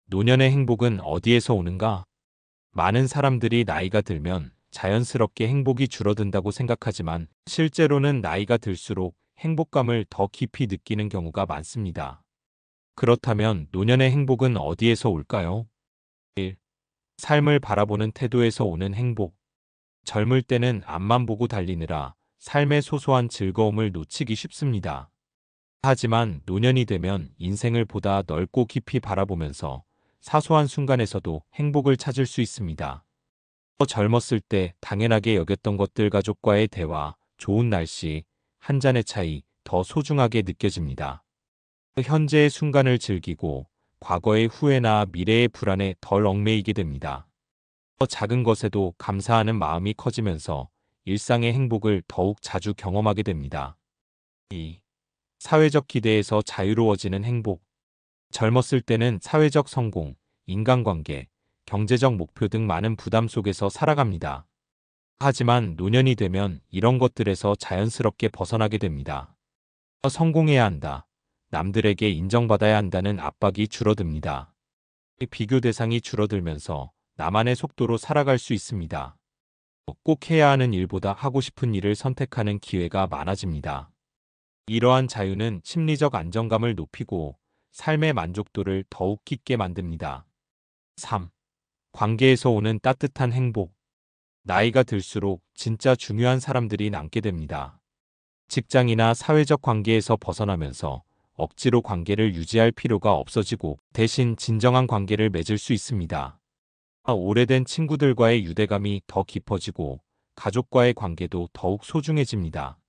노년의 행복은 어디에서 오는가? 많은 사람들이 나이가 들면 자연스럽게 행복이 줄어든다고 생각하지만 실제로는 나이가 들수록 행복감을 더 깊이 느끼는 경우가 많습니다. 그렇다면 노년의 행복은 어디에서 올까요? 1. 삶을 바라보는 태도에서 오는 행복. 젊을 때는 앞만 보고 달리느라 삶의 소소한 즐거움을 놓치기 쉽습니다. 하지만 노년이 되면 인생을 보다 넓고 깊이 바라보면서 사소한 순간에서도 행복을 찾을 수 있습니다. 더 젊었을 때 당연하게 여겼던 것들, 가족과의 대화, 좋은 날씨, 한 잔의 차이 더 소중하게 느껴집니다. 현재의 순간을 즐기고 과거의 후회나 미래의 불안에 덜 얽매이게 됩니다. 더 작은 것에도 감사하는 마음이 커지면서 일상의 행복을 더욱 자주 경험하게 됩니다. 2. 사회적 기대에서 자유로워지는 행복. 젊었을 때는 사회적 성공, 인간관계, 경제적 목표 등 많은 부담 속에서 살아갑니다. 하지만 노년이 되면 이런 것들에서 자연스럽게 벗어나게 됩니다. 성공해야 한다. 남들에게 인정받아야 한다는 압박이 줄어듭니다. 비교 대상이 줄어들면서 나만의 속도로 살아갈 수 있습니다. 꼭 해야 하는 일보다 하고 싶은 일을 선택하는 기회가 많아집니다. 이러한 자유는 심리적 안정감을 높이고 삶의 만족도를 더욱 깊게 만듭니다. 3. 관계에서 오는 따뜻한 행복. 나이가 들수록 진짜 중요한 사람들이 남게 됩니다. 직장이나 사회적 관계에서 벗어나면서 억지로 관계를 유지할 필요가 없어지고 대신 진정한 관계를 맺을 수 있습니다. 오래된 친구들과의 유대감이 더 깊어지고 가족과의 관계도 더욱 소중해집니다.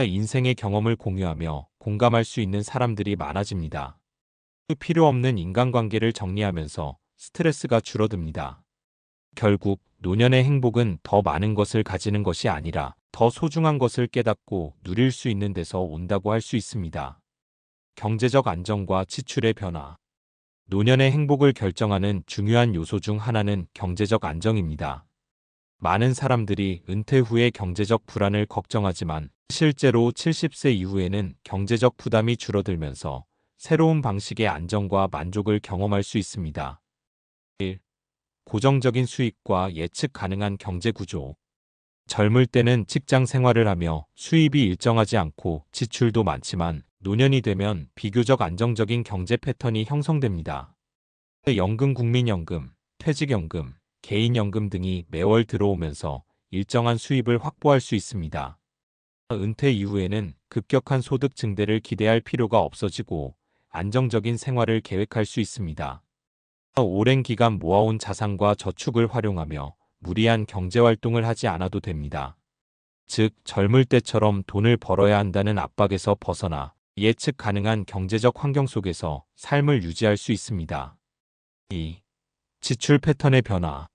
인생의 경험을 공유하며 공감할 수 있는 사람들이 많아집니다. 필요 없는 인간관계를 정리하면서 스트레스가 줄어듭니다. 결국 노년의 행복은 더 많은 것을 가지는 것이 아니라 더 소중한 것을 깨닫고 누릴 수 있는 데서 온다고 할 수 있습니다. 경제적 안정과 지출의 변화. 노년의 행복을 결정하는 중요한 요소 중 하나는 경제적 안정입니다. 많은 사람들이 은퇴 후의 경제적 불안을 걱정하지만 실제로 70세 이후에는 경제적 부담이 줄어들면서 새로운 방식의 안정과 만족을 경험할 수 있습니다. 1. 고정적인 수익과 예측 가능한 경제 구조. 젊을 때는 직장 생활을 하며 수입이 일정하지 않고 지출도 많지만 노년이 되면 비교적 안정적인 경제 패턴이 형성됩니다. 연금, 국민연금, 퇴직연금, 개인연금 등이 매월 들어오면서 일정한 수입을 확보할 수 있습니다. 은퇴 이후에는 급격한 소득 증대를 기대할 필요가 없어지고 안정적인 생활을 계획할 수 있습니다. 오랜 기간 모아온 자산과 저축을 활용하며 무리한 경제활동을 하지 않아도 됩니다. 즉, 젊을 때처럼 돈을 벌어야 한다는 압박에서 벗어나 예측 가능한 경제적 환경 속에서 삶을 유지할 수 있습니다. 2. 지출 패턴의 변화.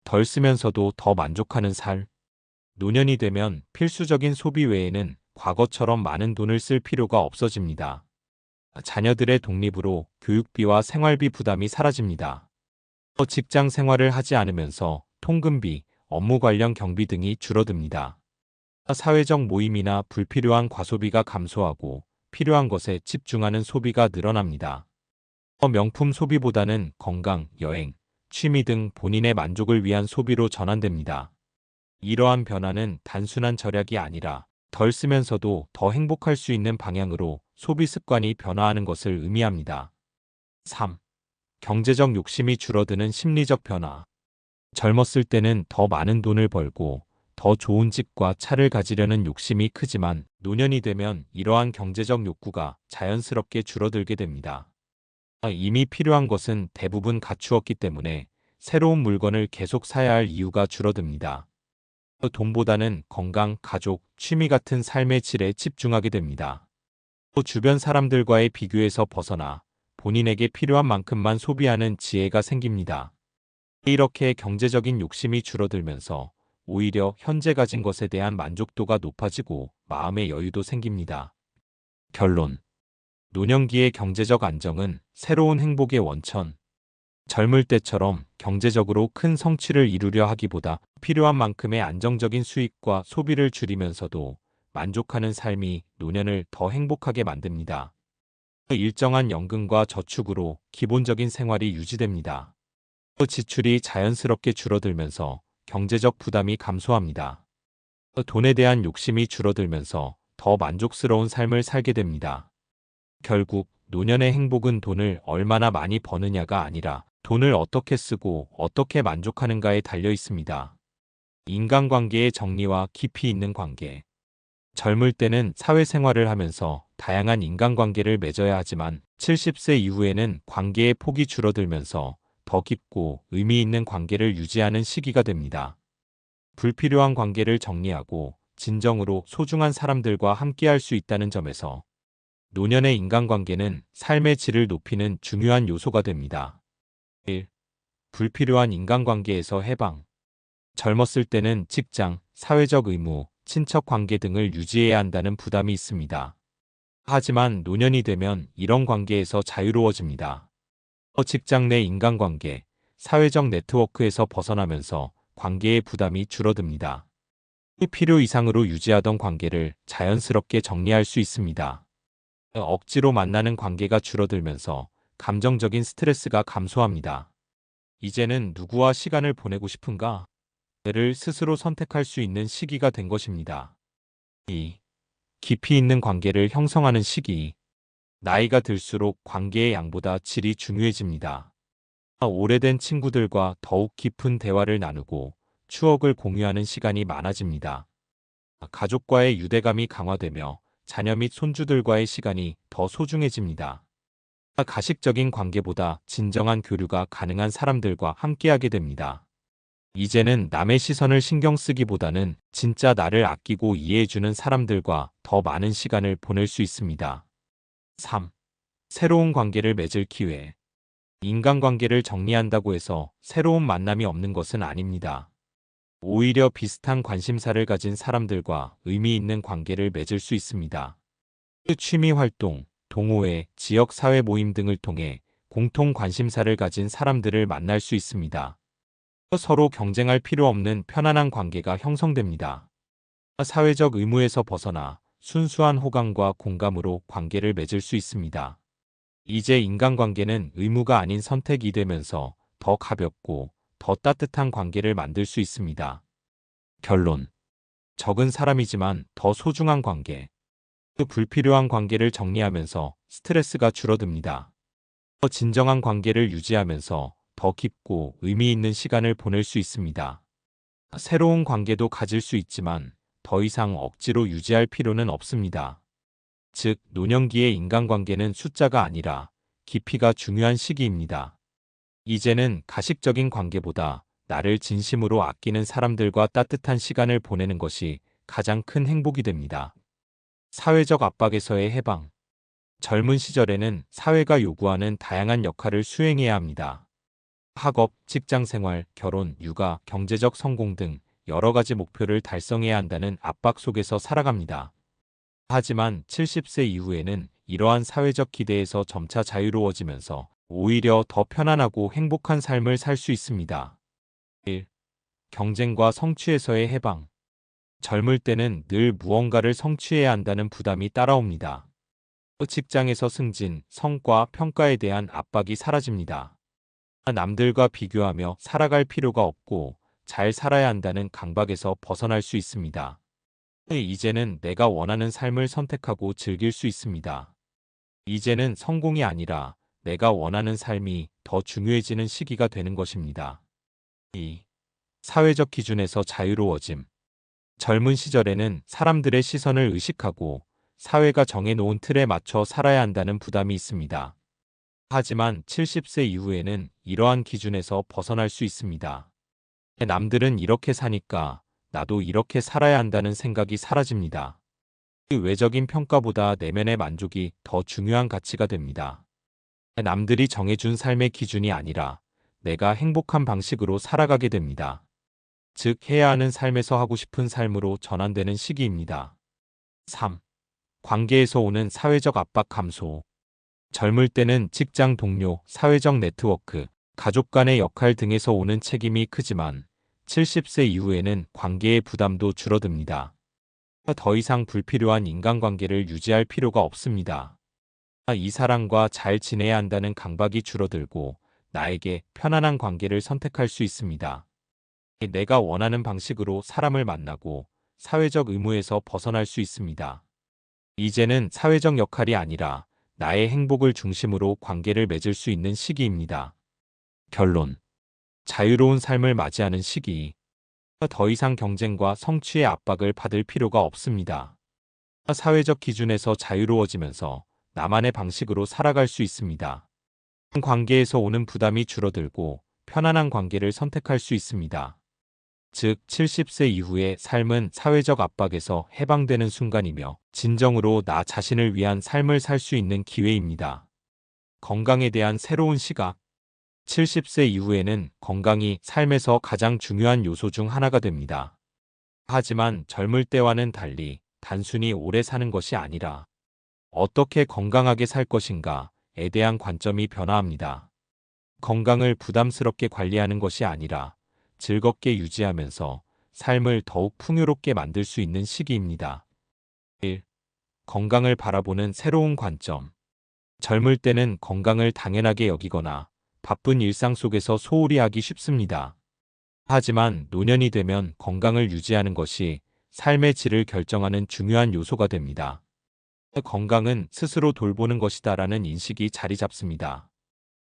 덜 쓰면서도 더 만족하는 삶. 노년이 되면 필수적인 소비 외에는 과거처럼 많은 돈을 쓸 필요가 없어집니다. 자녀들의 독립으로 교육비와 생활비 부담이 사라집니다. 직장 생활을 하지 않으면서 통근비, 업무 관련 경비 등이 줄어듭니다. 사회적 모임이나 불필요한 과소비가 감소하고 필요한 것에 집중하는 소비가 늘어납니다. 명품 소비보다는 건강, 여행, 취미 등 본인의 만족을 위한 소비로 전환됩니다. 이러한 변화는 단순한 절약이 아니라 덜 쓰면서도 더 행복할 수 있는 방향으로 소비 습관이 변화하는 것을 의미합니다. 3. 경제적 욕심이 줄어드는 심리적 변화. 젊었을 때는 더 많은 돈을 벌고 더 좋은 집과 차를 가지려는 욕심이 크지만 노년이 되면 이러한 경제적 욕구가 자연스럽게 줄어들게 됩니다. 이미 필요한 것은 대부분 갖추었기 때문에 새로운 물건을 계속 사야 할 이유가 줄어듭니다. 돈보다는 건강, 가족, 취미 같은 삶의 질에 집중하게 됩니다. 또 주변 사람들과의 비교에서 벗어나 본인에게 필요한 만큼만 소비하는 지혜가 생깁니다. 이렇게 경제적인 욕심이 줄어들면서 오히려 현재 가진 것에 대한 만족도가 높아지고 마음의 여유도 생깁니다. 결론. 노년기의 경제적 안정은 새로운 행복의 원천. 젊을 때처럼 경제적으로 큰 성취를 이루려 하기보다 필요한 만큼의 안정적인 수익과 소비를 줄이면서도 만족하는 삶이 노년을 더 행복하게 만듭니다. 일정한 연금과 저축으로 기본적인 생활이 유지됩니다. 지출이 자연스럽게 줄어들면서 경제적 부담이 감소합니다. 돈에 대한 욕심이 줄어들면서 더 만족스러운 삶을 살게 됩니다. 결국 노년의 행복은 돈을 얼마나 많이 버느냐가 아니라 돈을 어떻게 쓰고 어떻게 만족하는가에 달려 있습니다. 인간관계의 정리와 깊이 있는 관계. 젊을 때는 사회생활을 하면서 다양한 인간관계를 맺어야 하지만 70세 이후에는 관계의 폭이 줄어들면서 더 깊고 의미 있는 관계를 유지하는 시기가 됩니다. 불필요한 관계를 정리하고 진정으로 소중한 사람들과 함께할 수 있다는 점에서 노년의 인간관계는 삶의 질을 높이는 중요한 요소가 됩니다. 1. 불필요한 인간관계에서 해방. 젊었을 때는 직장, 사회적 의무, 친척 관계 등을 유지해야 한다는 부담이 있습니다. 하지만 노년이 되면 이런 관계에서 자유로워집니다. 직장 내 인간관계, 사회적 네트워크에서 벗어나면서 관계의 부담이 줄어듭니다. 필요 이상으로 유지하던 관계를 자연스럽게 정리할 수 있습니다. 억지로 만나는 관계가 줄어들면서 감정적인 스트레스가 감소합니다. 이제는 누구와 시간을 보내고 싶은가? 를 스스로 선택할 수 있는 시기가 된 것입니다. 2. 깊이 있는 관계를 형성하는 시기. 나이가 들수록 관계의 양보다 질이 중요해집니다. 오래된 친구들과 더욱 깊은 대화를 나누고 추억을 공유하는 시간이 많아집니다. 가족과의 유대감이 강화되며 자녀 및 손주들과의 시간이 더 소중해집니다. 가식적인 관계보다 진정한 교류가 가능한 사람들과 함께하게 됩니다. 이제는 남의 시선을 신경 쓰기보다는 진짜 나를 아끼고 이해해주는 사람들과 더 많은 시간을 보낼 수 있습니다. 3. 새로운 관계를 맺을 기회. 인간관계를 정리한다고 해서 새로운 만남이 없는 것은 아닙니다. 오히려 비슷한 관심사를 가진 사람들과 의미 있는 관계를 맺을 수 있습니다. 취미 활동, 동호회, 지역 사회 모임 등을 통해 공통 관심사를 가진 사람들을 만날 수 있습니다. 서로 경쟁할 필요 없는 편안한 관계가 형성됩니다. 사회적 의무에서 벗어나 순수한 호감과 공감으로 관계를 맺을 수 있습니다. 이제 인간관계는 의무가 아닌 선택이 되면서 더 가볍고 더 따뜻한 관계를 만들 수 있습니다. 결론. 적은 사람이지만 더 소중한 관계. 불필요한 관계를 정리하면서 스트레스가 줄어듭니다. 진정한 관계를 유지하면서 더 깊고 의미 있는 시간을 보낼 수 있습니다. 새로운 관계도 가질 수 있지만 더 이상 억지로 유지할 필요는 없습니다. 즉, 노년기의 인간관계는 숫자가 아니라 깊이가 중요한 시기입니다. 이제는 가식적인 관계보다 나를 진심으로 아끼는 사람들과 따뜻한 시간을 보내는 것이 가장 큰 행복이 됩니다. 사회적 압박에서의 해방. 젊은 시절에는 사회가 요구하는 다양한 역할을 수행해야 합니다. 학업, 직장 생활, 결혼, 육아, 경제적 성공 등 여러 가지 목표를 달성해야 한다는 압박 속에서 살아갑니다. 하지만 70세 이후에는 이러한 사회적 기대에서 점차 자유로워지면서 오히려 더 편안하고 행복한 삶을 살 수 있습니다. 1. 경쟁과 성취에서의 해방. 젊을 때는 늘 무언가를 성취해야 한다는 부담이 따라옵니다. 직장에서 승진, 성과, 평가에 대한 압박이 사라집니다. 남들과 비교하며 살아갈 필요가 없고 잘 살아야 한다는 강박에서 벗어날 수 있습니다. 이제는 내가 원하는 삶을 선택하고 즐길 수 있습니다. 이제는 성공이 아니라 내가 원하는 삶이 더 중요해지는 시기가 되는 것입니다. 2. 사회적 기준에서 자유로워짐. 젊은 시절에는 사람들의 시선을 의식하고 사회가 정해놓은 틀에 맞춰 살아야 한다는 부담이 있습니다. 하지만 70세 이후에는 이러한 기준에서 벗어날 수 있습니다. 남들은 이렇게 사니까 나도 이렇게 살아야 한다는 생각이 사라집니다. 외적인 평가보다 내면의 만족이 더 중요한 가치가 됩니다. 남들이 정해준 삶의 기준이 아니라 내가 행복한 방식으로 살아가게 됩니다. 즉, 해야 하는 삶에서 하고 싶은 삶으로 전환되는 시기입니다. 3. 관계에서 오는 사회적 압박 감소. 젊을 때는 직장 동료, 사회적 네트워크, 가족 간의 역할 등에서 오는 책임이 크지만 70세 이후에는 관계의 부담도 줄어듭니다. 더 이상 불필요한 인간관계를 유지할 필요가 없습니다. 이 사람과 잘 지내야 한다는 강박이 줄어들고 나에게 편안한 관계를 선택할 수 있습니다. 내가 원하는 방식으로 사람을 만나고 사회적 의무에서 벗어날 수 있습니다. 이제는 사회적 역할이 아니라 나의 행복을 중심으로 관계를 맺을 수 있는 시기입니다. 결론. 자유로운 삶을 맞이하는 시기. 더 이상 경쟁과 성취의 압박을 받을 필요가 없습니다. 사회적 기준에서 자유로워지면서 나만의 방식으로 살아갈 수 있습니다. 관계에서 오는 부담이 줄어들고 편안한 관계를 선택할 수 있습니다. 즉, 70세 이후의 삶은 사회적 압박에서 해방되는 순간이며 진정으로 나 자신을 위한 삶을 살 수 있는 기회입니다. 건강에 대한 새로운 시각. 70세 이후에는 건강이 삶에서 가장 중요한 요소 중 하나가 됩니다. 하지만 젊을 때와는 달리 단순히 오래 사는 것이 아니라 어떻게 건강하게 살 것인가에 대한 관점이 변화합니다. 건강을 부담스럽게 관리하는 것이 아니라 즐겁게 유지하면서 삶을 더욱 풍요롭게 만들 수 있는 시기입니다. 1. 건강을 바라보는 새로운 관점. 젊을 때는 건강을 당연하게 여기거나 바쁜 일상 속에서 소홀히 하기 쉽습니다. 하지만 노년이 되면 건강을 유지하는 것이 삶의 질을 결정하는 중요한 요소가 됩니다. 건강은 스스로 돌보는 것이다라는 인식이 자리 잡습니다.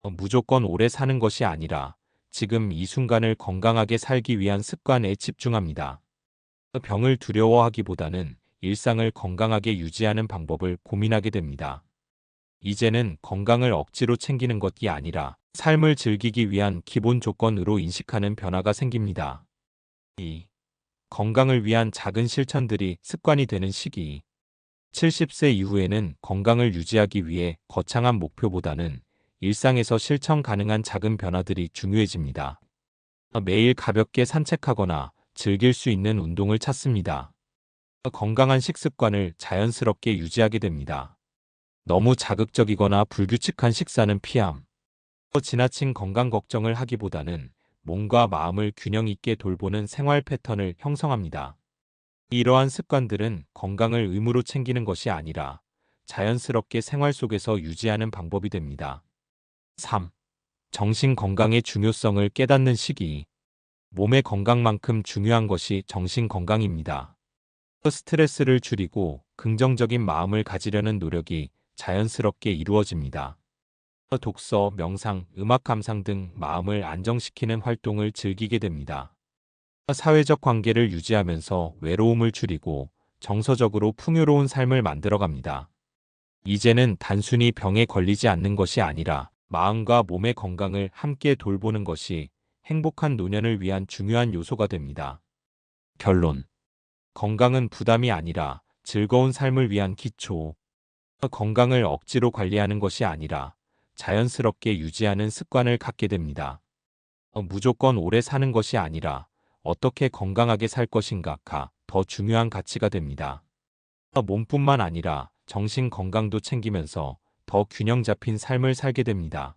무조건 오래 사는 것이 아니라 지금 이 순간을 건강하게 살기 위한 습관에 집중합니다. 병을 두려워하기보다는 일상을 건강하게 유지하는 방법을 고민하게 됩니다. 이제는 건강을 억지로 챙기는 것이 아니라 삶을 즐기기 위한 기본 조건으로 인식하는 변화가 생깁니다. 2. 건강을 위한 작은 실천들이 습관이 되는 시기. 70세 이후에는 건강을 유지하기 위해 거창한 목표보다는 일상에서 실천 가능한 작은 변화들이 중요해집니다. 매일 가볍게 산책하거나 즐길 수 있는 운동을 찾습니다. 건강한 식습관을 자연스럽게 유지하게 됩니다. 너무 자극적이거나 불규칙한 식사는 피함. 지나친 건강 걱정을 하기보다는 몸과 마음을 균형 있게 돌보는 생활 패턴을 형성합니다. 이러한 습관들은 건강을 의무로 챙기는 것이 아니라 자연스럽게 생활 속에서 유지하는 방법이 됩니다. 3. 정신 건강의 중요성을 깨닫는 시기. 몸의 건강만큼 중요한 것이 정신 건강입니다. 스트레스를 줄이고 긍정적인 마음을 가지려는 노력이 자연스럽게 이루어집니다. 독서, 명상, 음악 감상 등 마음을 안정시키는 활동을 즐기게 됩니다. 사회적 관계를 유지하면서 외로움을 줄이고 정서적으로 풍요로운 삶을 만들어갑니다. 이제는 단순히 병에 걸리지 않는 것이 아니라 마음과 몸의 건강을 함께 돌보는 것이 행복한 노년을 위한 중요한 요소가 됩니다. 결론. 건강은 부담이 아니라 즐거운 삶을 위한 기초. 건강을 억지로 관리하는 것이 아니라 자연스럽게 유지하는 습관을 갖게 됩니다. 무조건 오래 사는 것이 아니라 어떻게 건강하게 살 것인가가 더 중요한 가치가 됩니다. 몸뿐만 아니라 정신 건강도 챙기면서 더 균형 잡힌 삶을 살게 됩니다.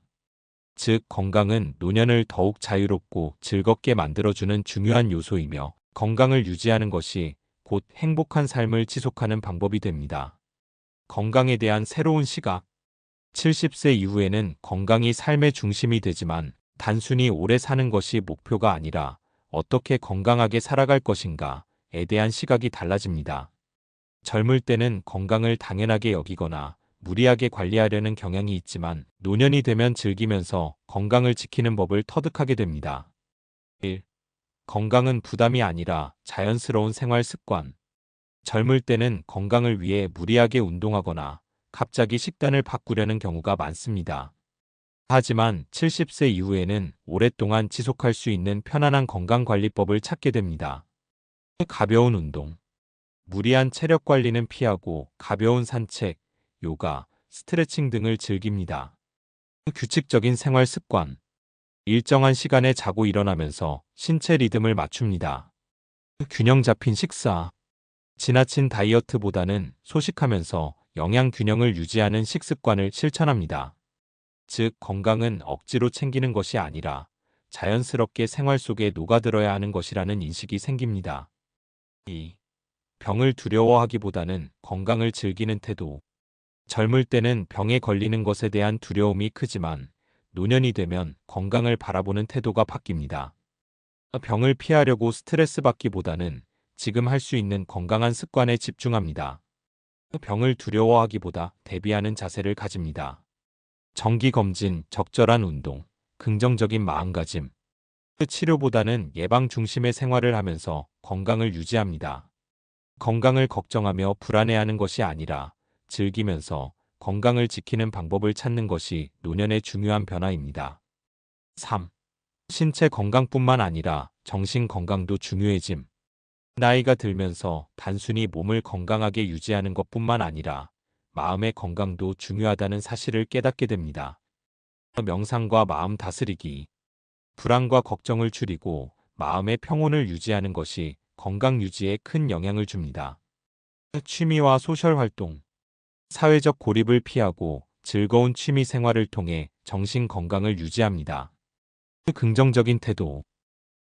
즉, 건강은 노년을 더욱 자유롭고 즐겁게 만들어주는 중요한 요소이며 건강을 유지하는 것이 곧 행복한 삶을 지속하는 방법이 됩니다. 건강에 대한 새로운 시각. 70세 이후에는 건강이 삶의 중심이 되지만 단순히 오래 사는 것이 목표가 아니라 어떻게 건강하게 살아갈 것인가에 대한 시각이 달라집니다. 젊을 때는 건강을 당연하게 여기거나 무리하게 관리하려는 경향이 있지만 노년이 되면 즐기면서 건강을 지키는 법을 터득하게 됩니다. 1. 건강은 부담이 아니라 자연스러운 생활 습관. 젊을 때는 건강을 위해 무리하게 운동하거나 갑자기 식단을 바꾸려는 경우가 많습니다. 하지만 70세 이후에는 오랫동안 지속할 수 있는 편안한 건강관리법을 찾게 됩니다. 가벼운 운동. 무리한 체력 관리는 피하고 가벼운 산책, 요가, 스트레칭 등을 즐깁니다. 규칙적인 생활 습관. 일정한 시간에 자고 일어나면서 신체 리듬을 맞춥니다. 균형 잡힌 식사. 지나친 다이어트보다는 소식하면서 영양 균형을 유지하는 식습관을 실천합니다. 즉, 건강은 억지로 챙기는 것이 아니라 자연스럽게 생활 속에 녹아들어야 하는 것이라는 인식이 생깁니다. 2. 병을 두려워하기보다는 건강을 즐기는 태도. 젊을 때는 병에 걸리는 것에 대한 두려움이 크지만 노년이 되면 건강을 바라보는 태도가 바뀝니다. 병을 피하려고 스트레스 받기보다는 지금 할 수 있는 건강한 습관에 집중합니다. 병을 두려워하기보다 대비하는 자세를 가집니다. 정기검진, 적절한 운동, 긍정적인 마음가짐. 치료보다는 예방 중심의 생활을 하면서 건강을 유지합니다. 건강을 걱정하며 불안해하는 것이 아니라 즐기면서 건강을 지키는 방법을 찾는 것이 노년의 중요한 변화입니다. 3. 신체 건강뿐만 아니라 정신 건강도 중요해짐. 나이가 들면서 단순히 몸을 건강하게 유지하는 것뿐만 아니라 마음의 건강도 중요하다는 사실을 깨닫게 됩니다. 명상과 마음 다스리기, 불안과 걱정을 줄이고 마음의 평온을 유지하는 것이 건강 유지에 큰 영향을 줍니다. 취미와 소셜 활동, 사회적 고립을 피하고 즐거운 취미 생활을 통해 정신 건강을 유지합니다. 긍정적인 태도,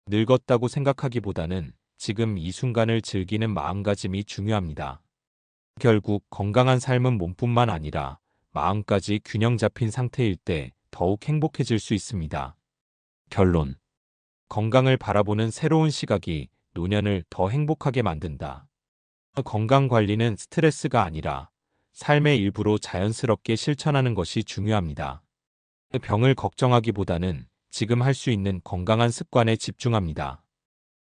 늙었다고 생각하기보다는 지금 이 순간을 즐기는 마음가짐이 중요합니다. 결국 건강한 삶은 몸뿐만 아니라 마음까지 균형 잡힌 상태일 때 더욱 행복해질 수 있습니다. 결론. 건강을 바라보는 새로운 시각이 노년을 더 행복하게 만든다. 건강 관리는 스트레스가 아니라 삶의 일부로 자연스럽게 실천하는 것이 중요합니다. 병을 걱정하기보다는 지금 할 수 있는 건강한 습관에 집중합니다.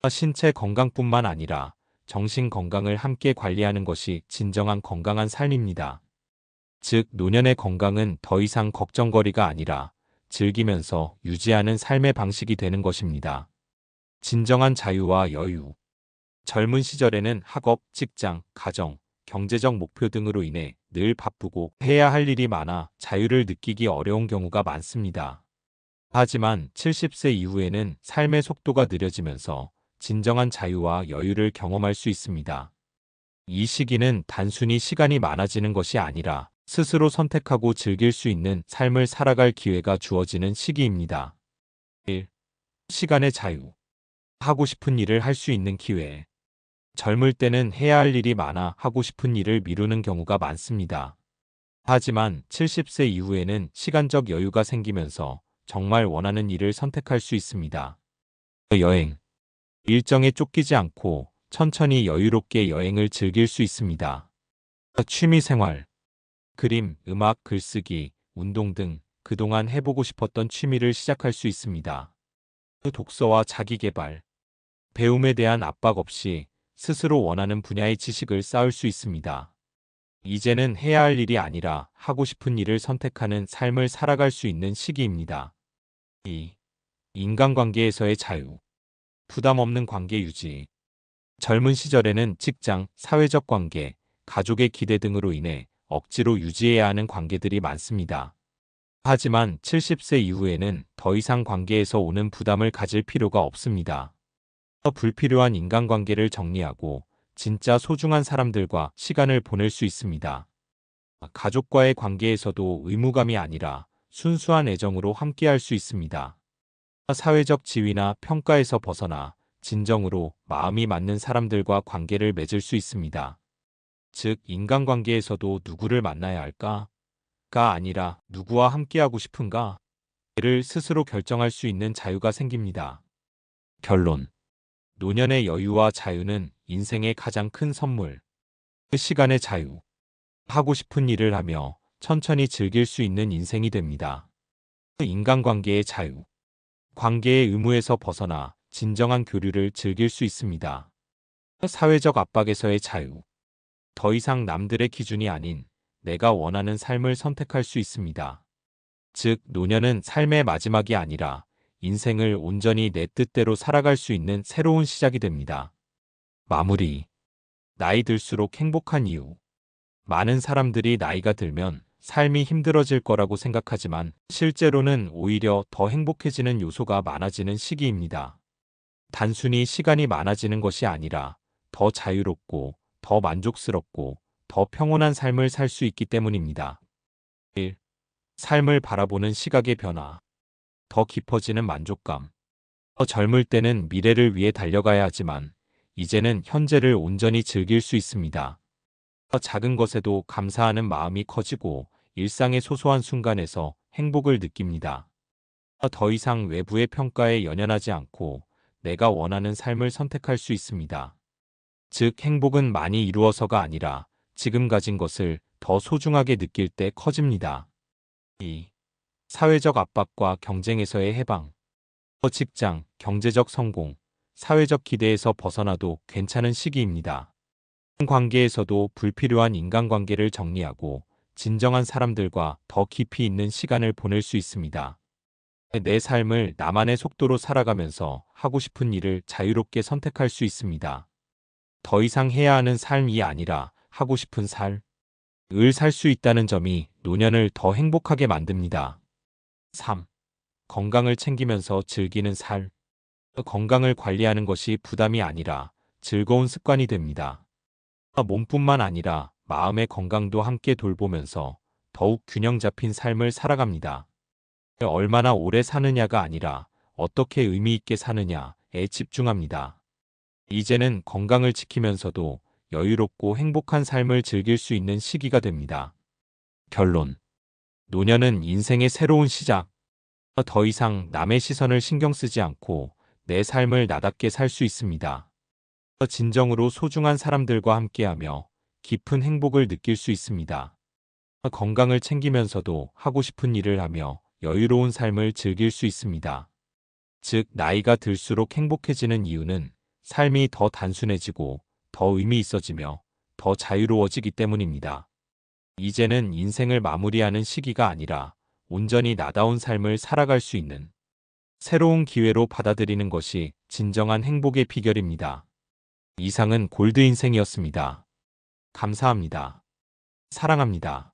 신체 건강뿐만 아니라 정신 건강을 함께 관리하는 것이 진정한 건강한 삶입니다. 즉, 노년의 건강은 더 이상 걱정거리가 아니라 즐기면서 유지하는 삶의 방식이 되는 것입니다. 진정한 자유와 여유. 젊은 시절에는 학업, 직장, 가정, 경제적 목표 등으로 인해 늘 바쁘고 해야 할 일이 많아 자유를 느끼기 어려운 경우가 많습니다. 하지만 70세 이후에는 삶의 속도가 느려지면서 진정한 자유와 여유를 경험할 수 있습니다. 이 시기는 단순히 시간이 많아지는 것이 아니라 스스로 선택하고 즐길 수 있는 삶을 살아갈 기회가 주어지는 시기입니다. 1. 시간의 자유. 하고 싶은 일을 할 수 있는 기회. 젊을 때는 해야 할 일이 많아 하고 싶은 일을 미루는 경우가 많습니다. 하지만 70세 이후에는 시간적 여유가 생기면서 정말 원하는 일을 선택할 수 있습니다. 여행. 일정에 쫓기지 않고 천천히 여유롭게 여행을 즐길 수 있습니다. 취미 생활. 그림, 음악, 글쓰기, 운동 등 그동안 해보고 싶었던 취미를 시작할 수 있습니다. 독서와 자기계발. 배움에 대한 압박 없이 스스로 원하는 분야의 지식을 쌓을 수 있습니다. 이제는 해야 할 일이 아니라 하고 싶은 일을 선택하는 삶을 살아갈 수 있는 시기입니다. 2. 인간관계에서의 자유. 부담 없는 관계 유지. 젊은 시절에는 직장, 사회적 관계, 가족의 기대 등으로 인해 억지로 유지해야 하는 관계들이 많습니다. 하지만 70세 이후에는 더 이상 관계에서 오는 부담을 가질 필요가 없습니다. 불필요한 인간관계를 정리하고 진짜 소중한 사람들과 시간을 보낼 수 있습니다. 가족과의 관계에서도 의무감이 아니라 순수한 애정으로 함께할 수 있습니다. 사회적 지위나 평가에서 벗어나 진정으로 마음이 맞는 사람들과 관계를 맺을 수 있습니다. 즉, 인간관계에서도 누구를 만나야 할까가 아니라 누구와 함께하고 싶은가를 스스로 결정할 수 있는 자유가 생깁니다. 결론. 노년의 여유와 자유는 인생의 가장 큰 선물. 시간의 자유. 하고 싶은 일을 하며 천천히 즐길 수 있는 인생이 됩니다. 인간관계의 자유. 관계의 의무에서 벗어나 진정한 교류를 즐길 수 있습니다. 사회적 압박에서의 자유. 더 이상 남들의 기준이 아닌 내가 원하는 삶을 선택할 수 있습니다. 즉, 노년은 삶의 마지막이 아니라 인생을 온전히 내 뜻대로 살아갈 수 있는 새로운 시작이 됩니다. 마무리. 나이 들수록 행복한 이유. 많은 사람들이 나이가 들면 삶이 힘들어질 거라고 생각하지만 실제로는 오히려 더 행복해지는 요소가 많아지는 시기입니다. 단순히 시간이 많아지는 것이 아니라 더 자유롭고 더 만족스럽고 더 평온한 삶을 살 수 있기 때문입니다. 1. 삶을 바라보는 시각의 변화. 더 깊어지는 만족감. 더 젊을 때는 미래를 위해 달려가야 하지만 이제는 현재를 온전히 즐길 수 있습니다. 작은 것에도 감사하는 마음이 커지고 일상의 소소한 순간에서 행복을 느낍니다. 더 이상 외부의 평가에 연연하지 않고 내가 원하는 삶을 선택할 수 있습니다. 즉, 행복은 많이 이루어서가 아니라 지금 가진 것을 더 소중하게 느낄 때 커집니다. 2. 사회적 압박과 경쟁에서의 해방. 직장, 경제적 성공, 사회적 기대에서 벗어나도 괜찮은 시기입니다. 관계에서도 불필요한 인간관계를 정리하고 진정한 사람들과 더 깊이 있는 시간을 보낼 수 있습니다. 내 삶을 나만의 속도로 살아가면서 하고 싶은 일을 자유롭게 선택할 수 있습니다. 더 이상 해야 하는 삶이 아니라 하고 싶은 삶을 살 수 있다는 점이 노년을 더 행복하게 만듭니다. 3. 건강을 챙기면서 즐기는 삶. 건강을 관리하는 것이 부담이 아니라 즐거운 습관이 됩니다. 몸뿐만 아니라 마음의 건강도 함께 돌보면서 더욱 균형 잡힌 삶을 살아갑니다. 얼마나 오래 사느냐가 아니라 어떻게 의미 있게 사느냐에 집중합니다. 이제는 건강을 지키면서도 여유롭고 행복한 삶을 즐길 수 있는 시기가 됩니다. 결론. 노년은 인생의 새로운 시작. 더 이상 남의 시선을 신경 쓰지 않고 내 삶을 나답게 살 수 있습니다. 진정으로 소중한 사람들과 함께하며 깊은 행복을 느낄 수 있습니다. 건강을 챙기면서도 하고 싶은 일을 하며 여유로운 삶을 즐길 수 있습니다. 즉, 나이가 들수록 행복해지는 이유는 삶이 더 단순해지고 더 의미 있어지며 더 자유로워지기 때문입니다. 이제는 인생을 마무리하는 시기가 아니라 온전히 나다운 삶을 살아갈 수 있는 새로운 기회로 받아들이는 것이 진정한 행복의 비결입니다. 이상은 골드 인생이었습니다. 감사합니다. 사랑합니다.